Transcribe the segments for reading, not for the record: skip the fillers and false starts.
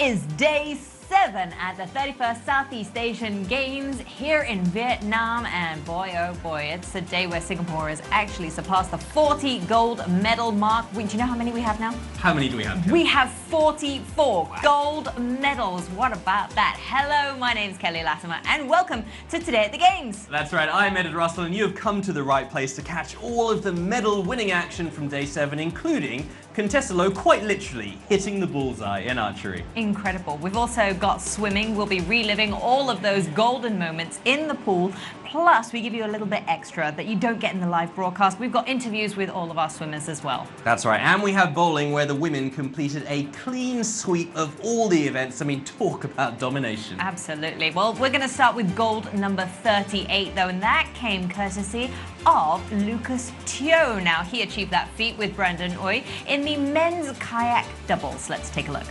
is day 7 at the 31st Southeast Asian Games here in Vietnam, and boy oh boy, it's a day where Singapore has actually surpassed the 40 gold medal mark. Do you know how many we have now? How many do we have? We have 44 gold medals. What about that? Hello, my name's Kelly Latimer and welcome to Today at the Games. That's right, I'm Ed Russell and you have come to the right place to catch all of the medal winning action from day 7, including Contessa Low quite literally hitting the bullseye in archery. Incredible. We've also got swimming. We'll be reliving all of those golden moments in the pool. Plus, we give you a little bit extra that you don't get in the live broadcast. We've got interviews with all of our swimmers as well. That's right, and we have bowling where the women completed a clean sweep of all the events. I mean, talk about domination. Absolutely. Well, we're going to start with gold number 38 though, and that came courtesy of Lucas Teo. Now, he achieved that feat with Brandon Uy in the men's kayak doubles. Let's take a look.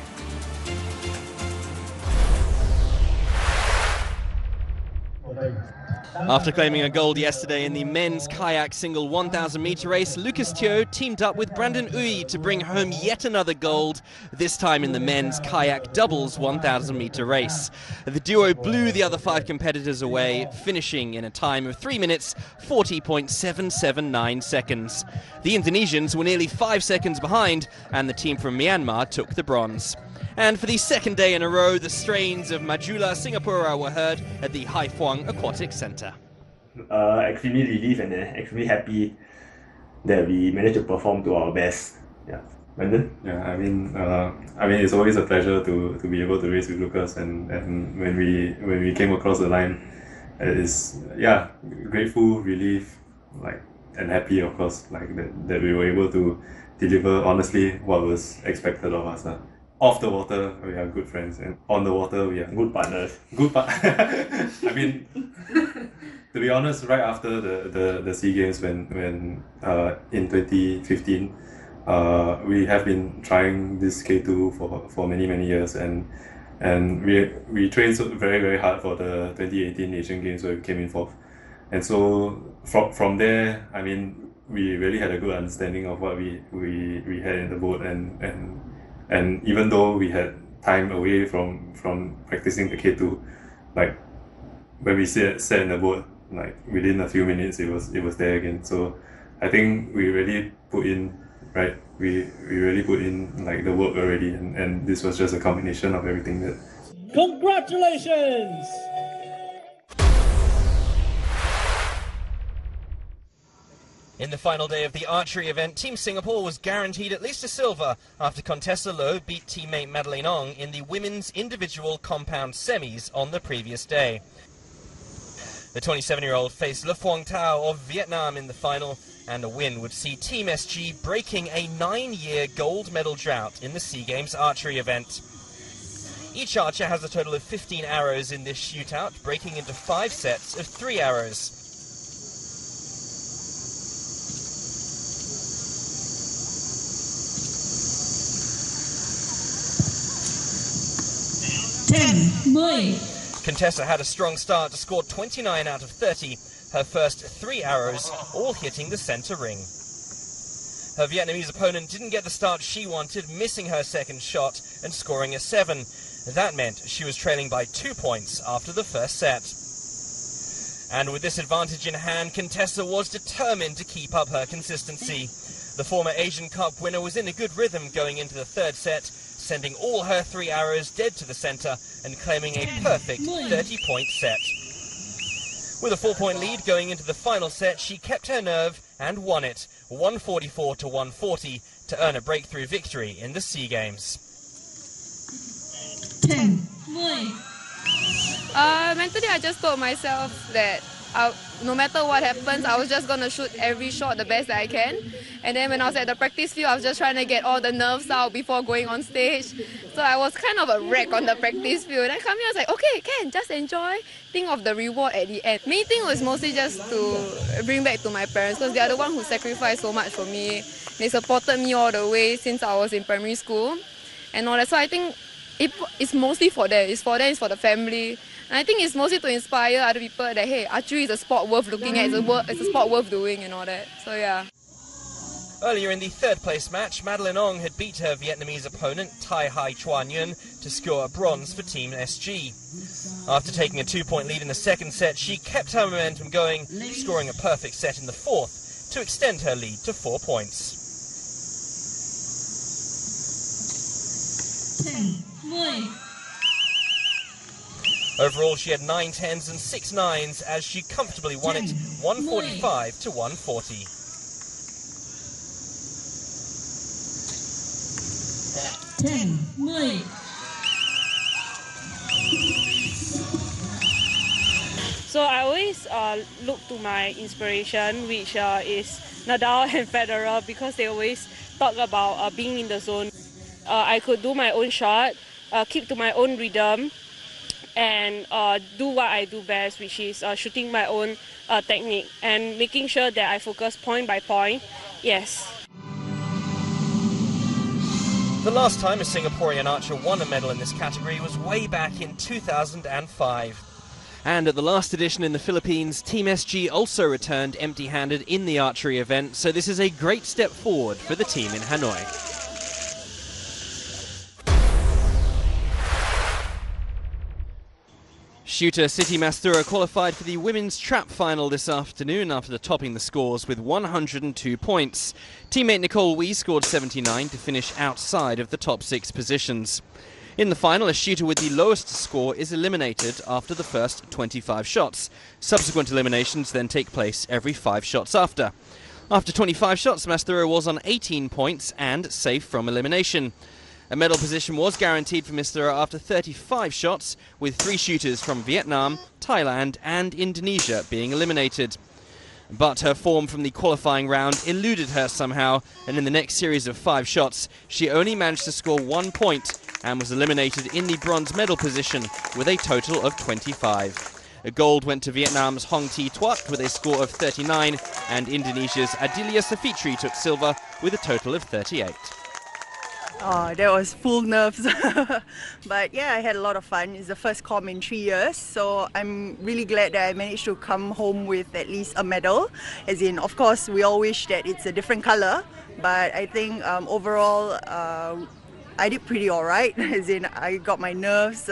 After claiming a gold yesterday in the men's kayak single 1,000 meter race, Lucas Teo teamed up with Brandon Uy to bring home yet another gold, this time in the men's kayak doubles 1,000 meter race. The duo blew the other 5 competitors away, finishing in a time of 3 minutes 40.779 seconds. The Indonesians were nearly 5 seconds behind, and the team from Myanmar took the bronze. And for the second day in a row, the strains of Majula Singapura were heard at the Hai Phong Aquatic Centre. Extremely relieved and extremely happy that we managed to perform to our best. Yeah, Brandon? Yeah, I mean, it's always a pleasure to be able to race with Lucas, and when we came across the line, it is grateful, relief, and happy, of course, that we were able to deliver honestly what was expected of us. Off the water, we are good friends, and on the water, we are good partners. I mean, to be honest, right after the SEA Games, when in 2015, we have been trying this K2 for many years, and we trained very, very hard for the 2018 Asian Games where we came in 4th. And so from there, I mean, we really had a good understanding of what we had in the boat, and even though we had time away from practicing the K2, when we sat in the boat, within a few minutes it was there again. So I think we really put in, we really put in the work already, and this was just a combination of everything that. Congratulations! In the final day of the archery event, Team Singapore was guaranteed at least a silver after Contessa Low beat teammate Madeleine Ong in the women's individual compound semis on the previous day. The 27-year-old faced Le Phuong Thao of Vietnam in the final, and a win would see Team SG breaking a 9-year gold medal drought in the SEA Games archery event. Each archer has a total of 15 arrows in this shootout, breaking into 5 sets of 3 arrows. Contessa had a strong start to score 29 out of 30, her first 3 arrows all hitting the centre ring. Her Vietnamese opponent didn't get the start she wanted, missing her second shot and scoring a 7. That meant she was trailing by 2 points after the first set. And with this advantage in hand, Contessa was determined to keep up her consistency. The former Asian Cup winner was in a good rhythm going into the 3rd set, sending all her 3 arrows dead to the centre and claiming a perfect 30-point set. With a 4-point lead going into the final set, she kept her nerve and won it, 144 to 140, to earn a breakthrough victory in the SEA Games. Mentally, I just told myself that no matter what happens, I was just going to shoot every shot the best that I can. And then when I was at the practice field, I was just trying to get all the nerves out before going on stage. So I was kind of a wreck on the practice field. And I come here, I was like, okay, just enjoy. Think of the reward at the end. Main thing was mostly just to bring back to my parents, because they are the one who sacrificed so much for me. They supported me all the way since I was in primary school and all that. So I think it's mostly for them. It's for them, it's for the family. And I think it's mostly to inspire other people that, hey, archery is a sport worth looking at, it's a sport worth doing and all that. So yeah. Earlier in the third-place match, Madeline Ong had beat her Vietnamese opponent, Thai Hai Chuan Yun, to score a bronze for Team SG. After taking a 2-point lead in the second set, she kept her momentum going, scoring a perfect set in the fourth to extend her lead to 4 points. 10, Overall, she had 9 10s and 6 9s as she comfortably won it 145 to 140. So I always look to my inspiration, which is Nadal and Federer, because they always talk about being in the zone. I could do my own shot, keep to my own rhythm, and do what I do best, which is shooting my own technique and making sure that I focus point by point. Yes. The last time a Singaporean archer won a medal in this category was way back in 2005. And at the last edition in the Philippines, Team SG also returned empty-handed in the archery event, so this is a great step forward for the team in Hanoi. Shooter Siti Mastura qualified for the women's trap final this afternoon after topping the scores with 102 points. Teammate Nicole Wee scored 79 to finish outside of the top 6 positions. In the final, a shooter with the lowest score is eliminated after the first 25 shots. Subsequent eliminations then take place every 5 shots after. After 25 shots, Mastura was on 18 points and safe from elimination. A medal position was guaranteed for Mastura after 35 shots, with 3 shooters from Vietnam, Thailand and Indonesia being eliminated. But her form from the qualifying round eluded her somehow, and in the next series of 5 shots, she only managed to score 1 point and was eliminated in the bronze medal position with a total of 25. A gold went to Vietnam's Hong Thi Tuat with a score of 39, and Indonesia's Adilia Safitri took silver with a total of 38. Oh, that was full nerves. But yeah, I had a lot of fun. It's the first comm in 3 years, so I'm really glad that I managed to come home with at least a medal. As in, of course, we all wish that it's a different color, but I think overall I did pretty alright. As in, I got my nerves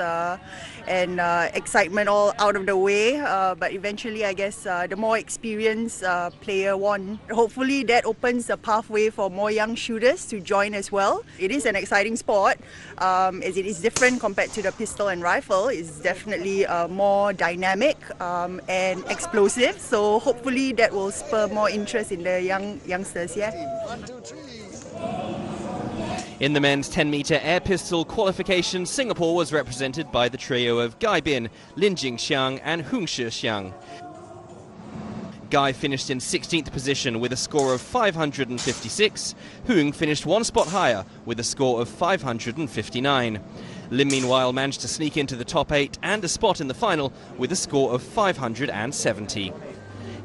and excitement all out of the way, but eventually I guess the more experienced player won. Hopefully that opens the pathway for more young shooters to join as well. It is an exciting sport, as it is different compared to the pistol and rifle. It's definitely more dynamic and explosive, so hopefully that will spur more interest in the youngsters. Yeah. 1, 2, 3. In the men's 10-meter air pistol qualification, Singapore was represented by the trio of Gai Bin, Lin Jingxiang and Hung Shixiang. Gai finished in 16th position with a score of 556. Hung finished 1 spot higher with a score of 559. Lin, meanwhile, managed to sneak into the top 8 and a spot in the final with a score of 570.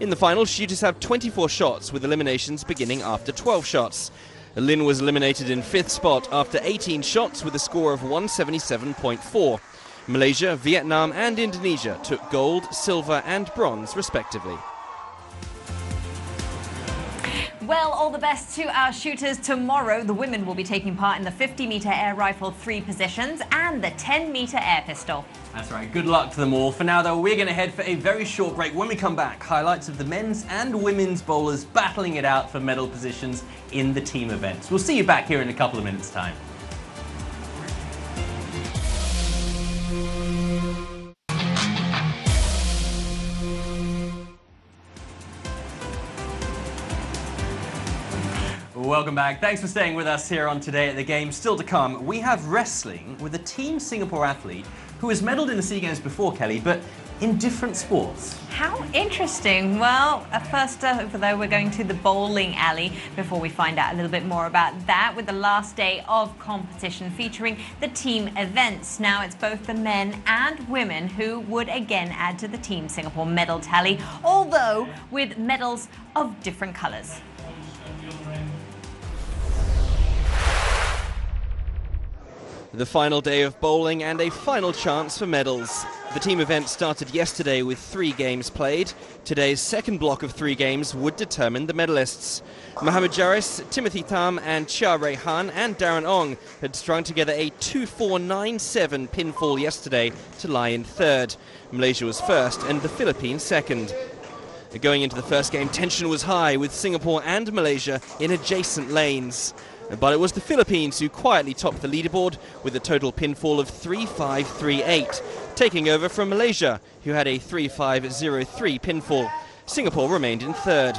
In the final, shooters have 24 shots with eliminations beginning after 12 shots. Lin was eliminated in 5th spot after 18 shots with a score of 177.4. Malaysia, Vietnam and Indonesia took gold, silver and bronze respectively. Well, all the best to our shooters tomorrow. The women will be taking part in the 50-meter air rifle 3 positions and the 10-meter air pistol. That's right. Good luck to them all. For now, though, we're going to head for a very short break. When we come back, highlights of the men's and women's bowlers battling it out for medal positions in the team events. We'll see you back here in a couple of minutes' time. Welcome back. Thanks for staying with us here on Today at the Game. Still to come, we have wrestling with a Team Singapore athlete who has medalled in the SEA Games before, Kelly, but in different sports. How interesting. Well, first over though, we're going to the bowling alley before we find out a little bit more about that with the last day of competition featuring the team events. Now it's both the men and women who would again add to the Team Singapore medal tally, although with medals of different colours. The final day of bowling and a final chance for medals. The team event started yesterday with 3 games played. Today's second block of 3 games would determine the medalists. Mohamed Jaris, Timothy Tham and Chia Raihan and Darren Ong had strung together a 2-4-9-7 pinfall yesterday to lie in third. Malaysia was first and the Philippines second. Going into the first game, tension was high with Singapore and Malaysia in adjacent lanes. But it was the Philippines who quietly topped the leaderboard with a total pinfall of 3-5-3-8, taking over from Malaysia, who had a 3-5-0-3 pinfall. Singapore remained in third.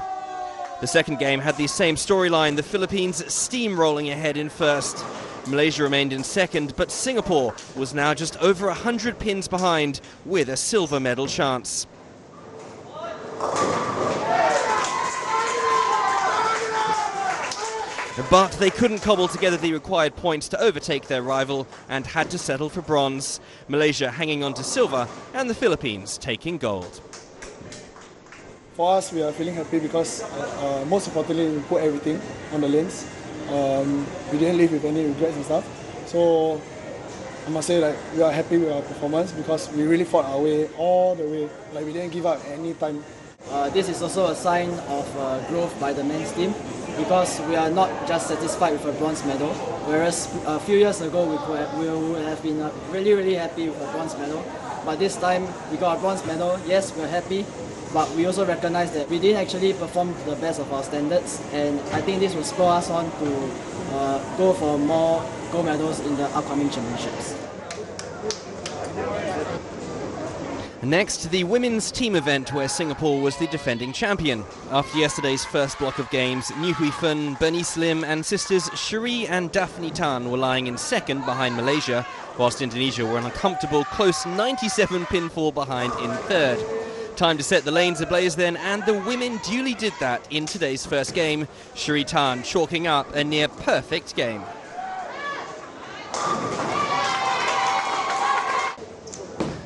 The second game had the same storyline, the Philippines steamrolling ahead in first. Malaysia remained in second, but Singapore was now just over 100 pins behind with a silver medal chance. But they couldn't cobble together the required points to overtake their rival and had to settle for bronze. Malaysia hanging on to silver and the Philippines taking gold. For us, we are feeling happy because most importantly, we put everything on the lanes. We didn't leave with any regrets and stuff. So I must say that we are happy with our performance because we really fought our way all the way. Like we didn't give up any time. This is also a sign of growth by the men's team because we are not just satisfied with a bronze medal, whereas a few years ago we would have been really happy with a bronze medal. But this time we got a bronze medal. Yes, we're happy, but we also recognize that we didn't actually perform to the best of our standards, and I think this will spur us on to go for more gold medals in the upcoming championships. Next, the women's team event where Singapore was the defending champion. After yesterday's first block of games, New Hui Fen, Bernice Lim and sisters Cherie and Daphne Tan were lying in second behind Malaysia, whilst Indonesia were an uncomfortable close 97 pinfall behind in third. Time to set the lanes ablaze then, and the women duly did that in today's first game. Cherie Tan chalking up a near perfect game.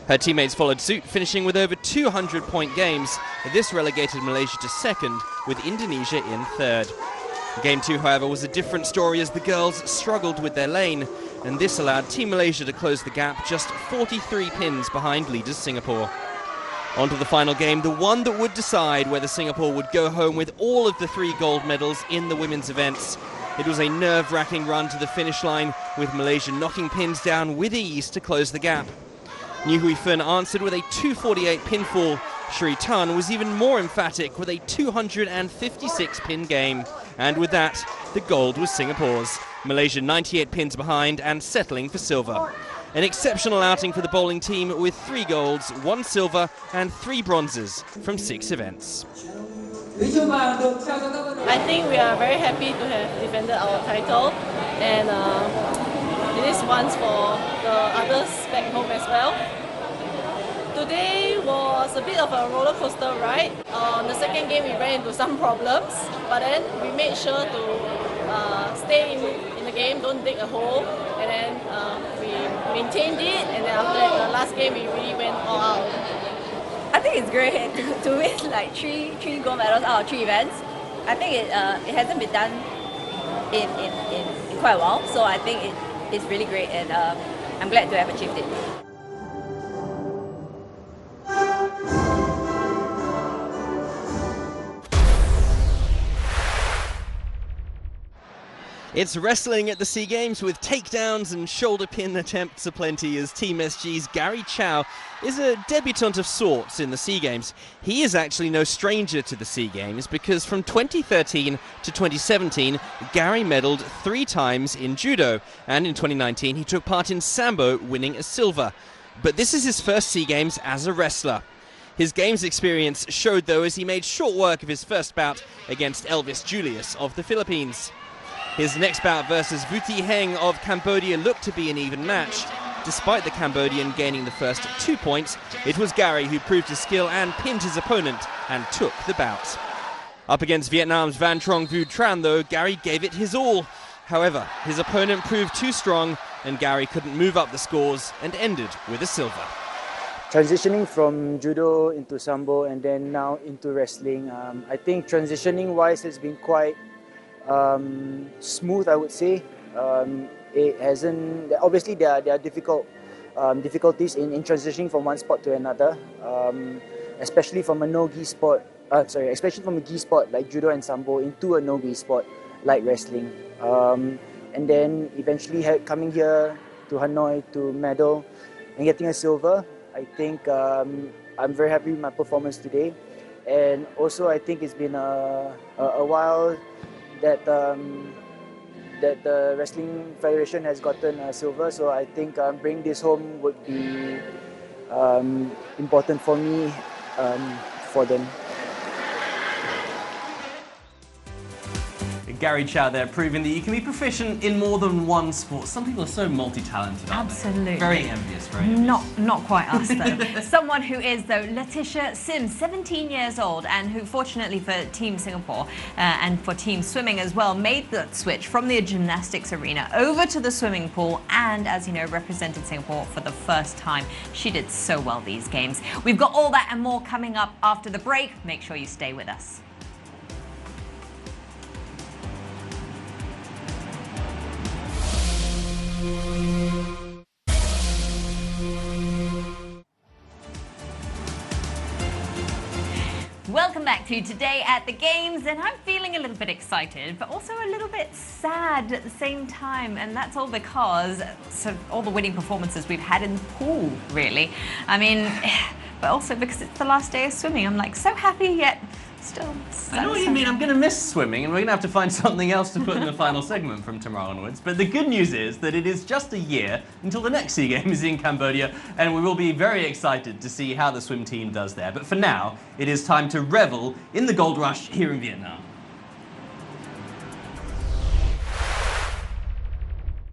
Her teammates followed suit, finishing with over 200-point games. This relegated Malaysia to second, with Indonesia in third. Game 2, however, was a different story as the girls struggled with their lane, and this allowed Team Malaysia to close the gap just 43 pins behind leaders Singapore. On to the final game, the one that would decide whether Singapore would go home with all of the 3 gold medals in the women's events. It was a nerve-wracking run to the finish line, with Malaysia knocking pins down with ease to close the gap. New Hui Fen answered with a 248 pinfall. Cherie Tan was even more emphatic with a 256 pin game. And with that, the gold was Singapore's. Malaysia 98 pins behind and settling for silver. An exceptional outing for the bowling team with 3 golds, 1 silver and 3 bronzes from 6 events. I think we are very happy to have defended our title, and it is once for the others back home as well. Today was a bit of a roller coaster ride. The second game we ran into some problems, but then we made sure to stay in the game, don't dig a hole, and then we maintained it, and then after the last game we really went all out. I think it's great to win like three gold medals out of 3 events. I think it hasn't been done in quite a while, so I think it's really great, and I'm glad to have achieved it. It's wrestling at the SEA Games with takedowns and shoulder pin attempts aplenty as Team SG's Gary Chow is a debutant of sorts in the SEA Games. He is actually no stranger to the SEA Games because from 2013 to 2017, Gary medalled 3 times in judo, and in 2019 he took part in sambo, winning a silver. But this is his first SEA Games as a wrestler. His games experience showed though as he made short work of his first bout against Elvis Julius of the Philippines. His next bout versus Vuti Heng of Cambodia looked to be an even match. Despite the Cambodian gaining the first 2 points, it was Gary who proved his skill and pinned his opponent and took the bout. Up against Vietnam's Van Trong Vu Tran though, Gary gave it his all. However, his opponent proved too strong and Gary couldn't move up the scores and ended with a silver. Transitioning from judo into sambo and then now into wrestling, I think transitioning wise has been quite smooth, I would say. It hasn't. Obviously, there are difficulties in transitioning from one sport to another, especially from a no-gi sport. Especially from a gi sport like judo and sambo into a no-gi sport like wrestling, and then eventually coming here to Hanoi to medal and getting a silver. I think I'm very happy with my performance today, and also I think it's been a while that the Wrestling Federation has gotten a silver, so I think bringing this home would be important for me, for them. Gary Chow there, proving that you can be proficient in more than one sport. Some people are so multi-talented, aren't Absolutely. they? Very envious, very envious. Not quite us, though. Someone who is, though, Letitia Sims, 17 years old, and who, fortunately for Team Singapore and for Team Swimming as well, made that switch from the gymnastics arena over to the swimming pool and, as you know, represented Singapore for the first time. She did so well these games. We've got all that and more coming up after the break. Make sure you stay with us. Welcome back to Today at the Games, and I'm feeling a little bit excited, but also a little bit sad at the same time, and that's all because all the winning performances we've had in the pool, really. I mean, but also because it's the last day of swimming. I'm like so happy, yet still sad. I know what you mean. I'm going to miss swimming, and we're going to have to find something else to put in the final segment from tomorrow onwards. But the good news is that it is just a year until the next SEA Games in Cambodia, and we will be very excited to see how the swim team does there. But for now, it is time to revel in the gold rush here in Vietnam.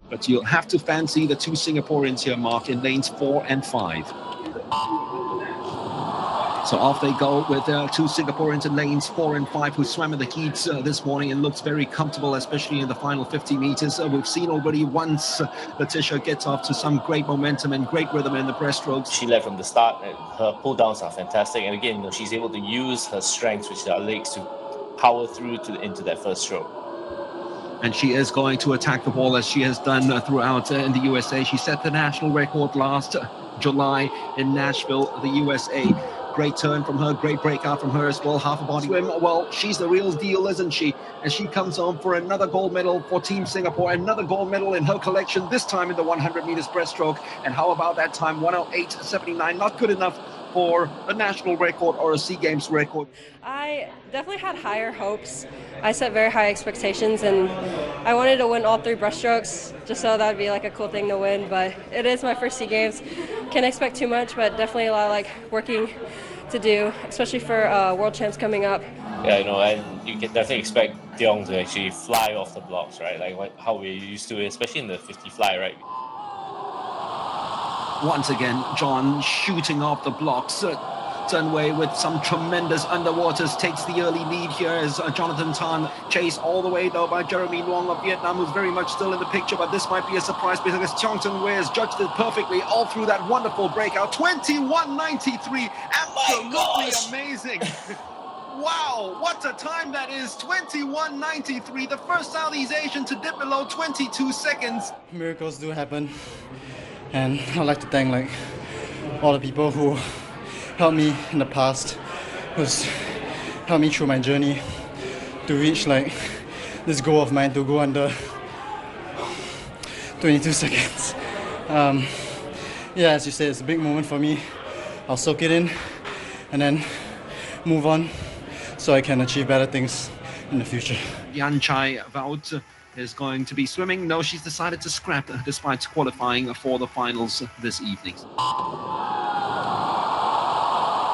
But you'll have to fancy the two Singaporeans here, Mark, in lanes 4 and 5. So off they go with two Singaporeans in lanes 4 and 5 who swam in the heats this morning and looks very comfortable, especially in the final 50 meters. We've seen already once Letitia gets off to some great momentum and great rhythm in the breaststrokes. She led from the start. Her pull downs are fantastic, and again, she's able to use her strengths, which are legs, to power through into that first stroke. And she is going to attack the ball as she has done throughout in the USA. She set the national record last July in Nashville, the USA. Great turn from her, great breakout from her as well. Half a body swim. Well, she's the real deal, isn't she? And she comes home for another gold medal for Team Singapore, another gold medal in her collection, this time in the 100 meters breaststroke. And how about that time? 1:08.79, not good enough for a national record or a SEA Games record. I definitely had higher hopes. I set very high expectations, and I wanted to win all 3 breaststrokes, just so that would be like a cool thing to win. But it is my first SEA Games. Can't expect too much, but definitely a lot of working to do, especially for World Champs coming up. Yeah, and you can definitely expect Tiong to actually fly off the blocks, right? Like how we're used to it, especially in the 50 fly, right? Once again, John shooting off the blocks. Dunway with some tremendous underwaters takes the early lead here as Jonathan Tan chased all the way though by Jeremy Nguyen of Vietnam, who's very much still in the picture, but this might be a surprise because Chong Dunway has judged it perfectly all through that wonderful breakout. 21:93, absolutely amazing. Wow, what a time that is. 21:93, the first Southeast Asian to dip below 22 seconds. Miracles do happen, and I'd like to thank all the people who helped me in the past, who's helped me through my journey to reach this goal of mine to go under 22 seconds. Yeah, as you said, it's a big moment for me. I'll soak it in and then move on so I can achieve better things in the future. Yan Chai Vaut is going to be swimming. No, she's decided to scrap despite qualifying for the finals this evening.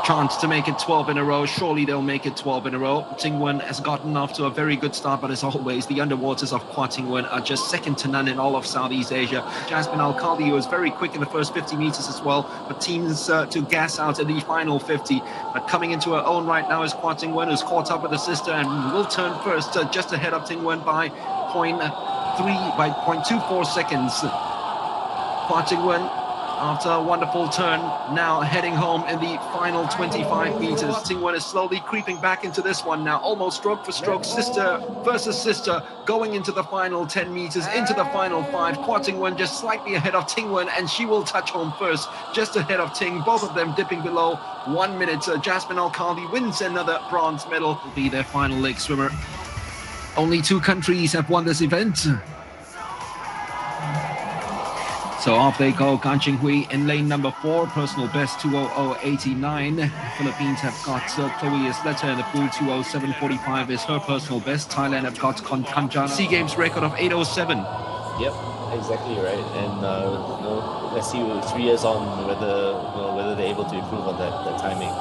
Chance to make it 12 in a row. Surely they'll make it 12 in a row. Ting Wen has gotten off to a very good start, but as always, the underwaters of Kwa Ting Wen are just second to none in all of Southeast Asia. Jasmine Al-Khaldi was very quick in the first 50 meters as well, but teams to gas out in the final 50. But coming into her own right now is Kwa Ting Wen, who's caught up with her sister and will turn first, just ahead of Ting Wen by 0.24 seconds. Kwa Ting Wen after a wonderful turn, now heading home in the final 25 meters. Tingwen is slowly creeping back into this one now, almost stroke for stroke, sister versus sister, going into the final 10 meters, into the final 5. Kwa Tingwen just slightly ahead of Tingwen, and she will touch home first, just ahead of Ting, both of them dipping below 1 minute. Jasmine Alcaldi wins another bronze medal, will be their final leg swimmer. Only 2 countries have won this event. So off they go, Gan Qinghui in lane number 4, personal best 2:00.89. Philippines have got Chloe Esleta in the pool, 2:07.45 is her personal best. Thailand have got Kanjan, SEA Games record of 8:07. Yep, exactly right. And let's see 3 years on whether they're able to improve on that timing.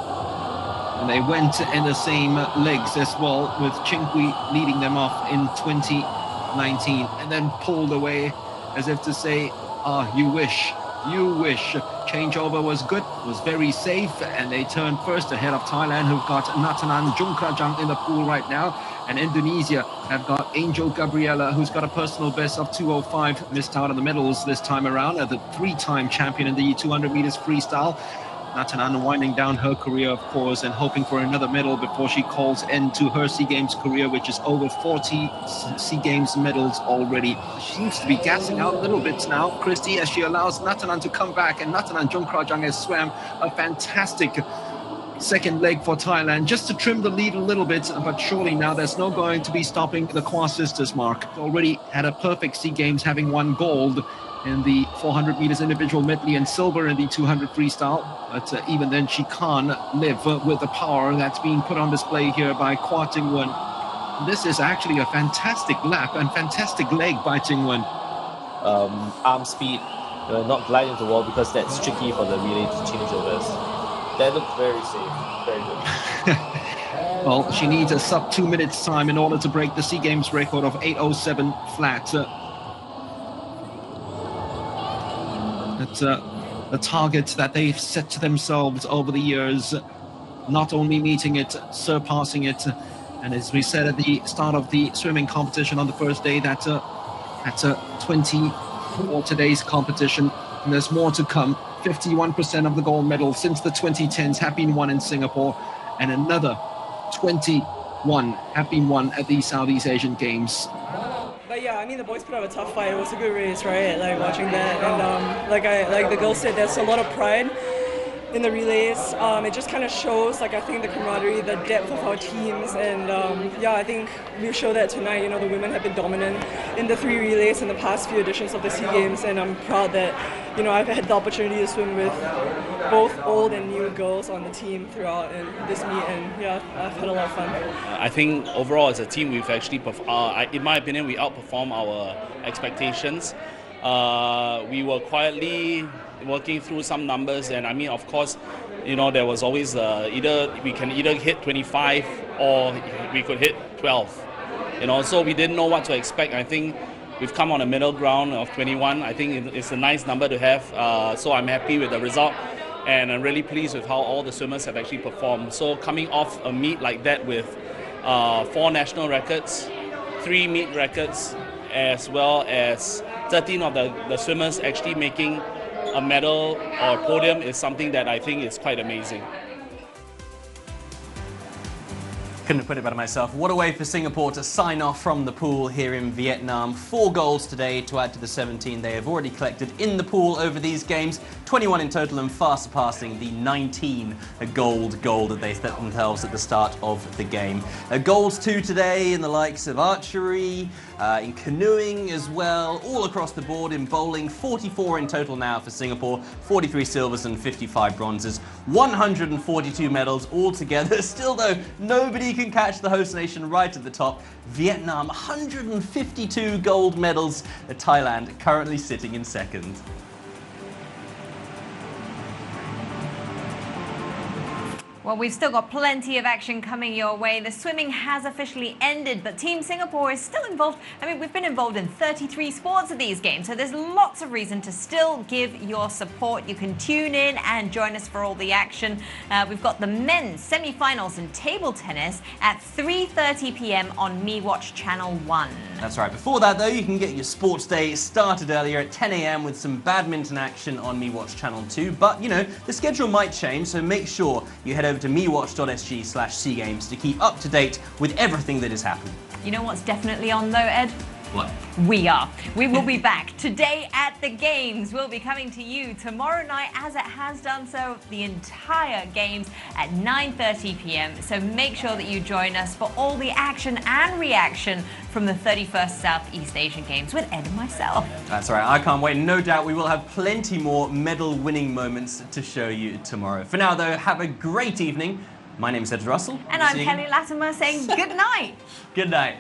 And they went in the same legs as well, with Qinghui leading them off in 2019, and then pulled away as if to say, you wish. Changeover was good, was very safe, and they turned first ahead of Thailand, who've got Natanan Jungkrajang in the pool right now, and Indonesia have got Angel Gabriela, who's got a personal best of 2:05, missed out on the medals this time around, the 3-time champion in the 200 meters freestyle. Natanan winding down her career, of course, and hoping for another medal before she calls end to her SEA Games career, which is over 40 SEA Games medals already. She seems to be gassing out a little bit now, Christy, as she allows Natanan to come back, and Natanan Jungkrajang has swam a fantastic second leg for Thailand, just to trim the lead a little bit, but surely now there's no going to be stopping the Kwa sisters, Mark. Already had a perfect SEA Games, having won gold in the 400 meters individual medley and silver in the 200 freestyle, but even then she can't live with the power that's being put on display here by Kwa Tingwen. This is actually a fantastic lap and fantastic leg by Tingwen. Arm speed, not gliding to the wall, because that's tricky for the relay changeovers. That looked very safe, very good. Well, she needs a sub 2 minutes time in order to break the SEA Games record of 8:07 flat. That's the target that they've set to themselves over the years, not only meeting it, surpassing it. And as we said at the start of the swimming competition on the first day, that at 20 for today's competition, and there's more to come. 51% of the gold medals since the 2010s have been won in Singapore, and another 21 have been won at the Southeast Asian Games. But yeah, I mean, the boys put up a tough fight. It was a good race, right? Like watching that, and like the girl said, there's a lot of pride in the relays. It just kind of shows, like, I think the camaraderie, the depth of our teams, and yeah, I think we showed that tonight. You know, the women have been dominant in the 3 relays in the past few editions of the SEA Games, and I'm proud that, you know, I've had the opportunity to swim with both old and new girls on the team throughout this meet, and yeah, I've had a lot of fun. I think overall as a team, we've actually, in my opinion, we outperformed our expectations. We were quietly working through some numbers, and I mean, of course, you know, there was always either we can hit 25 or we could hit 12. You know, so we didn't know what to expect. I think we've come on a middle ground of 21. I think it's a nice number to have. So I'm happy with the result, and I'm really pleased with how all the swimmers have actually performed. So coming off a meet like that with 4 national records, 3 meet records, as well as 13 of the swimmers actually making a medal or podium, is something that I think is quite amazing. Couldn't have put it better myself. What a way for Singapore to sign off from the pool here in Vietnam. 4 golds today to add to the 17 they have already collected in the pool over these games. 21 in total, and far surpassing the 19 gold that they set themselves at the start of the game. Golds too today in the likes of archery, in canoeing as well, all across the board. In bowling, 44 in total now for Singapore, 43 silvers and 55 bronzes, 142 medals altogether. Still though, nobody can catch the host nation right at the top. Vietnam, 152 gold medals. Thailand currently sitting in second. Well, we've still got plenty of action coming your way. The swimming has officially ended, but Team Singapore is still involved. I mean, we've been involved in 33 sports of these games, so there's lots of reason to still give your support. You can tune in and join us for all the action. We've got the men's semi-finals in table tennis at 3:30 p.m. on MeWatch Channel 1. That's right. Before that, though, you can get your sports day started earlier at 10 a.m. with some badminton action on MeWatch Channel 2. But, you know, the schedule might change, so make sure you head over to mewatch.sg/SEAGames to keep up to date with everything that is happening. You know what's definitely on, though, Ed? What? We are. We will be back today at the Games. We'll be coming to you tomorrow night, as it has done so the entire Games at 9:30 p.m. So make sure that you join us for all the action and reaction from the 31st Southeast Asian Games with Ed and myself. That's right. I can't wait. No doubt we will have plenty more medal-winning moments to show you tomorrow. For now, though, have a great evening. My name is Ed Russell. And I'm Kelly Latimer saying good night. Good night.